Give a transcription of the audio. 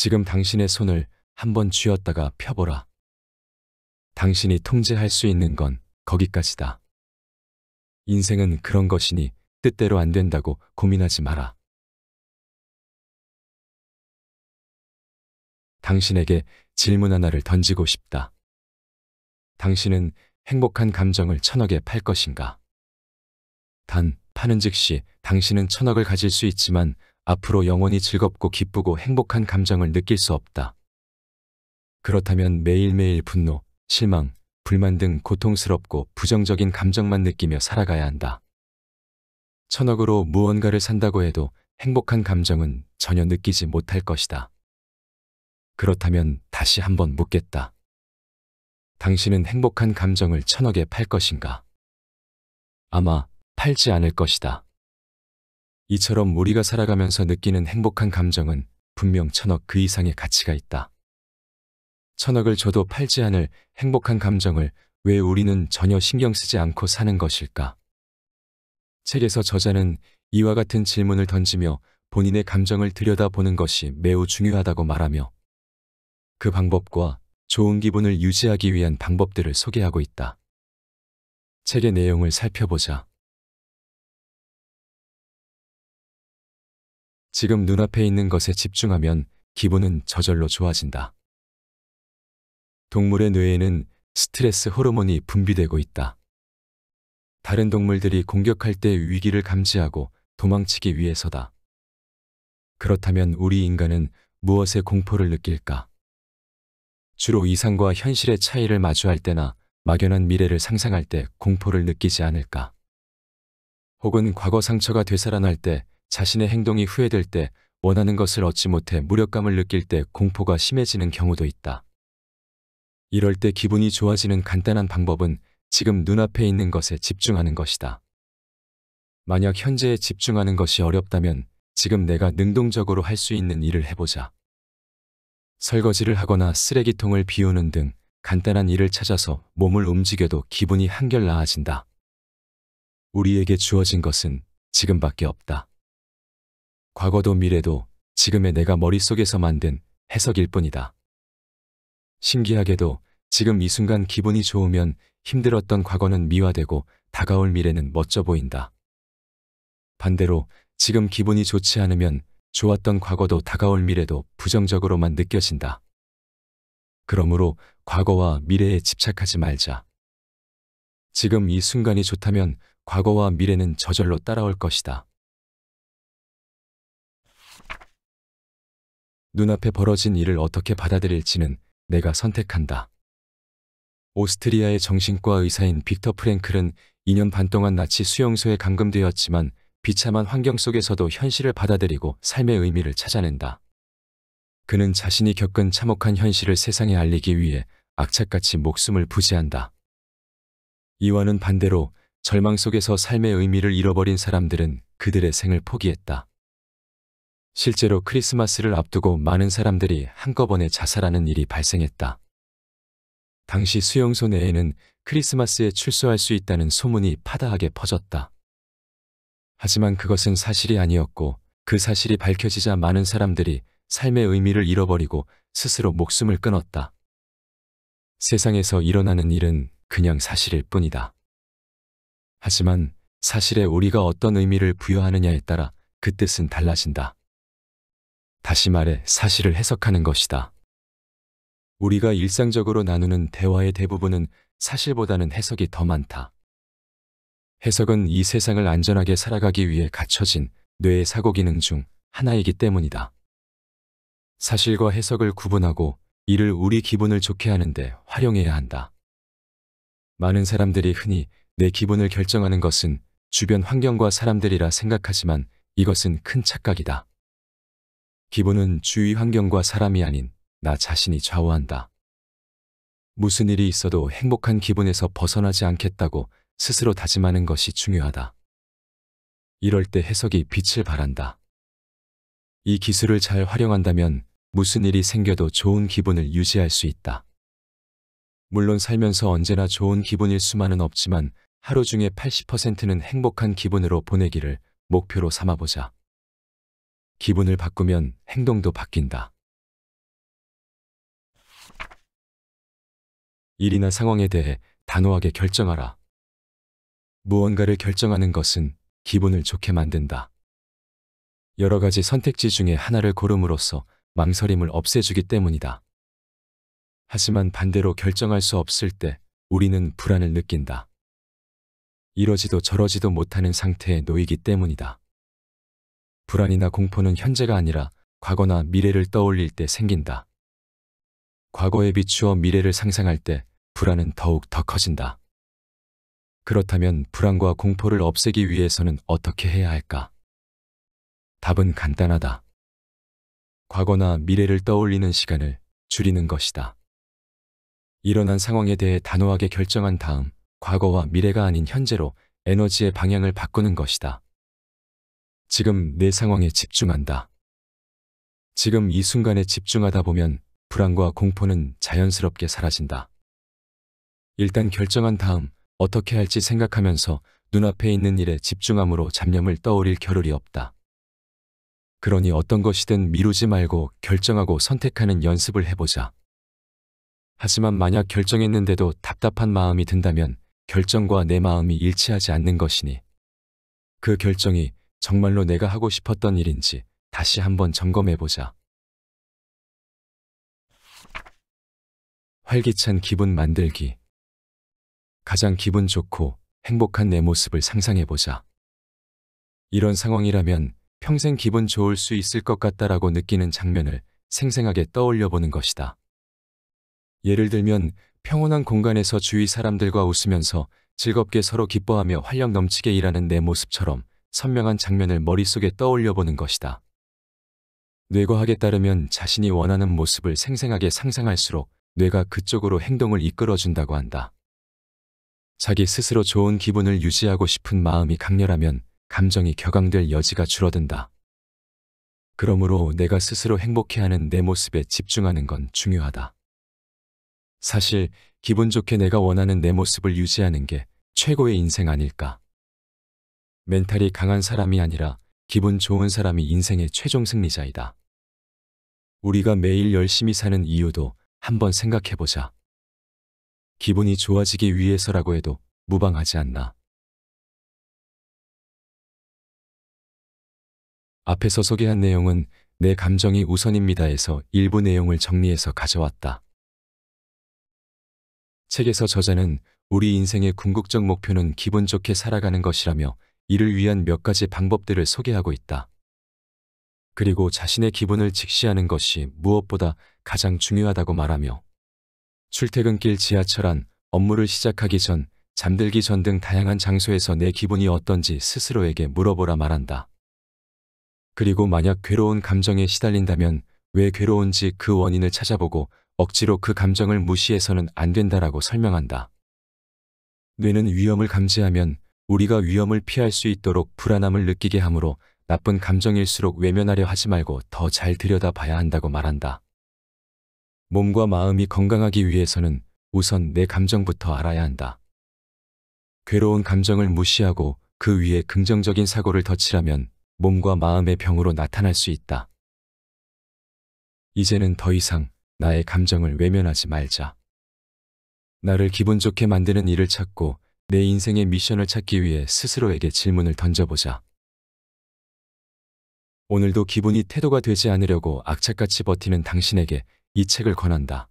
지금 당신의 손을 한번 쥐었다가 펴보라. 당신이 통제할 수 있는 건 거기까지다. 인생은 그런 것이니 뜻대로 안 된다고 고민하지 마라. 당신에게 질문 하나를 던지고 싶다. 당신은 행복한 감정을 1000억에 팔 것인가? 단, 파는 즉시 당신은 1000억을 가질 수 있지만 앞으로 영원히 즐겁고 기쁘고 행복한 감정을 느낄 수 없다. 그렇다면 매일매일 분노, 실망, 불만 등 고통스럽고 부정적인 감정만 느끼며 살아가야 한다. 1000억으로 무언가를 산다고 해도 행복한 감정은 전혀 느끼지 못할 것이다. 그렇다면 다시 한번 묻겠다. 당신은 행복한 감정을 1000억에 팔 것인가? 아마 팔지 않을 것이다. 이처럼 우리가 살아가면서 느끼는 행복한 감정은 분명 1000억 그 이상의 가치가 있다. 1000억을 줘도 팔지 않을 행복한 감정을 왜 우리는 전혀 신경 쓰지 않고 사는 것일까? 책에서 저자는 이와 같은 질문을 던지며 본인의 감정을 들여다보는 것이 매우 중요하다고 말하며 그 방법과 좋은 기분을 유지하기 위한 방법들을 소개하고 있다. 책의 내용을 살펴보자. 지금 눈앞에 있는 것에 집중하면 기분은 저절로 좋아진다. 동물의 뇌에는 스트레스 호르몬이 분비되고 있다. 다른 동물들이 공격할 때 위기를 감지하고 도망치기 위해서다. 그렇다면 우리 인간은 무엇에 공포를 느낄까? 주로 이상과 현실의 차이를 마주할 때나 막연한 미래를 상상할 때 공포를 느끼지 않을까? 혹은 과거 상처가 되살아날 때, 자신의 행동이 후회될 때, 원하는 것을 얻지 못해 무력감을 느낄 때 공포가 심해지는 경우도 있다. 이럴 때 기분이 좋아지는 간단한 방법은 지금 눈앞에 있는 것에 집중하는 것이다. 만약 현재에 집중하는 것이 어렵다면 지금 내가 능동적으로 할 수 있는 일을 해보자. 설거지를 하거나 쓰레기통을 비우는 등 간단한 일을 찾아서 몸을 움직여도 기분이 한결 나아진다. 우리에게 주어진 것은 지금밖에 없다. 과거도 미래도 지금의 내가 머릿속에서 만든 해석일 뿐이다. 신기하게도 지금 이 순간 기분이 좋으면 힘들었던 과거는 미화되고 다가올 미래는 멋져 보인다. 반대로 지금 기분이 좋지 않으면 좋았던 과거도 다가올 미래도 부정적으로만 느껴진다. 그러므로 과거와 미래에 집착하지 말자. 지금 이 순간이 좋다면 과거와 미래는 저절로 따라올 것이다. 눈앞에 벌어진 일을 어떻게 받아들일지는 내가 선택한다. 오스트리아의 정신과 의사인 빅터 프랭클은 2년 반 동안 나치 수용소에 감금되었지만 비참한 환경 속에서도 현실을 받아들이고 삶의 의미를 찾아낸다. 그는 자신이 겪은 참혹한 현실을 세상에 알리기 위해 악착같이 목숨을 부지한다. 이와는 반대로 절망 속에서 삶의 의미를 잃어버린 사람들은 그들의 생을 포기했다. 실제로 크리스마스를 앞두고 많은 사람들이 한꺼번에 자살하는 일이 발생했다. 당시 수용소 내에는 크리스마스에 출소할 수 있다는 소문이 파다하게 퍼졌다. 하지만 그것은 사실이 아니었고 그 사실이 밝혀지자 많은 사람들이 삶의 의미를 잃어버리고 스스로 목숨을 끊었다. 세상에서 일어나는 일은 그냥 사실일 뿐이다. 하지만 사실에 우리가 어떤 의미를 부여하느냐에 따라 그 뜻은 달라진다. 다시 말해 사실을 해석하는 것이다. 우리가 일상적으로 나누는 대화의 대부분은 사실보다는 해석이 더 많다. 해석은 이 세상을 안전하게 살아가기 위해 갖춰진 뇌의 사고 기능 중 하나이기 때문이다. 사실과 해석을 구분하고 이를 우리 기분을 좋게 하는데 활용해야 한다. 많은 사람들이 흔히 내 기분을 결정하는 것은 주변 환경과 사람들이라 생각하지만 이것은 큰 착각이다. 기분은 주위 환경과 사람이 아닌 나 자신이 좌우한다. 무슨 일이 있어도 행복한 기분에서 벗어나지 않겠다고 스스로 다짐하는 것이 중요하다. 이럴 때 해석이 빛을 발한다. 이 기술을 잘 활용한다면 무슨 일이 생겨도 좋은 기분을 유지할 수 있다. 물론 살면서 언제나 좋은 기분일 수만은 없지만 하루 중에 80%는 행복한 기분으로 보내기를 목표로 삼아보자. 기분을 바꾸면 행동도 바뀐다. 일이나 상황에 대해 단호하게 결정하라. 무언가를 결정하는 것은 기분을 좋게 만든다. 여러 가지 선택지 중에 하나를 고름으로써 망설임을 없애주기 때문이다. 하지만 반대로 결정할 수 없을 때 우리는 불안을 느낀다. 이러지도 저러지도 못하는 상태에 놓이기 때문이다. 불안이나 공포는 현재가 아니라 과거나 미래를 떠올릴 때 생긴다. 과거에 비추어 미래를 상상할 때 불안은 더욱 더 커진다. 그렇다면 불안과 공포를 없애기 위해서는 어떻게 해야 할까? 답은 간단하다. 과거나 미래를 떠올리는 시간을 줄이는 것이다. 일어난 상황에 대해 단호하게 결정한 다음 과거와 미래가 아닌 현재로 에너지의 방향을 바꾸는 것이다. 지금 내 상황에 집중한다. 지금 이 순간에 집중하다 보면 불안과 공포는 자연스럽게 사라진다. 일단 결정한 다음 어떻게 할지 생각하면서 눈앞에 있는 일에 집중함으로 잡념을 떠올릴 겨를이 없다. 그러니 어떤 것이든 미루지 말고 결정하고 선택하는 연습을 해보자. 하지만 만약 결정했는데도 답답한 마음이 든다면 결정과 내 마음이 일치하지 않는 것이니 그 결정이 정말로 내가 하고 싶었던 일인지 다시 한번 점검해보자. 활기찬 기분 만들기. 가장 기분 좋고 행복한 내 모습을 상상해보자. 이런 상황이라면 평생 기분 좋을 수 있을 것 같다라고 느끼는 장면을 생생하게 떠올려보는 것이다. 예를 들면 평온한 공간에서 주위 사람들과 웃으면서 즐겁게 서로 기뻐하며 활력 넘치게 일하는 내 모습처럼 선명한 장면을 머릿속에 떠올려보는 것이다. 뇌과학에 따르면 자신이 원하는 모습을 생생하게 상상할수록 뇌가 그쪽으로 행동을 이끌어준다고 한다. 자기 스스로 좋은 기분을 유지하고 싶은 마음이 강렬하면 감정이 격앙될 여지가 줄어든다. 그러므로 내가 스스로 행복해하는 내 모습에 집중하는 건 중요하다. 사실 기분 좋게 내가 원하는 내 모습을 유지하는 게 최고의 인생 아닐까. 멘탈이 강한 사람이 아니라 기분 좋은 사람이 인생의 최종 승리자이다. 우리가 매일 열심히 사는 이유도 한번 생각해보자. 기분이 좋아지기 위해서라고 해도 무방하지 않나. 앞에서 소개한 내용은 내 감정이 우선입니다에서 일부 내용을 정리해서 가져왔다. 책에서 저자는 우리 인생의 궁극적 목표는 기분 좋게 살아가는 것이라며 이를 위한 몇 가지 방법들을 소개하고 있다. 그리고 자신의 기분을 직시하는 것이 무엇보다 가장 중요하다고 말하며 출퇴근길 지하철 안, 업무를 시작하기 전, 잠들기 전 등 다양한 장소에서 내 기분이 어떤지 스스로에게 물어보라 말한다. 그리고 만약 괴로운 감정에 시달린다면 왜 괴로운지 그 원인을 찾아보고 억지로 그 감정을 무시해서는 안 된다라고 설명한다. 뇌는 위험을 감지하면 우리가 위험을 피할 수 있도록 불안함을 느끼게 하므로 나쁜 감정일수록 외면하려 하지 말고 더 잘 들여다봐야 한다고 말한다. 몸과 마음이 건강하기 위해서는 우선 내 감정부터 알아야 한다. 괴로운 감정을 무시하고 그 위에 긍정적인 사고를 덧칠하면 몸과 마음의 병으로 나타날 수 있다. 이제는 더 이상 나의 감정을 외면하지 말자. 나를 기분 좋게 만드는 일을 찾고 내 인생의 미션을 찾기 위해 스스로에게 질문을 던져보자. 오늘도 기분이 태도가 되지 않으려고 악착같이 버티는 당신에게 이 책을 권한다.